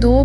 2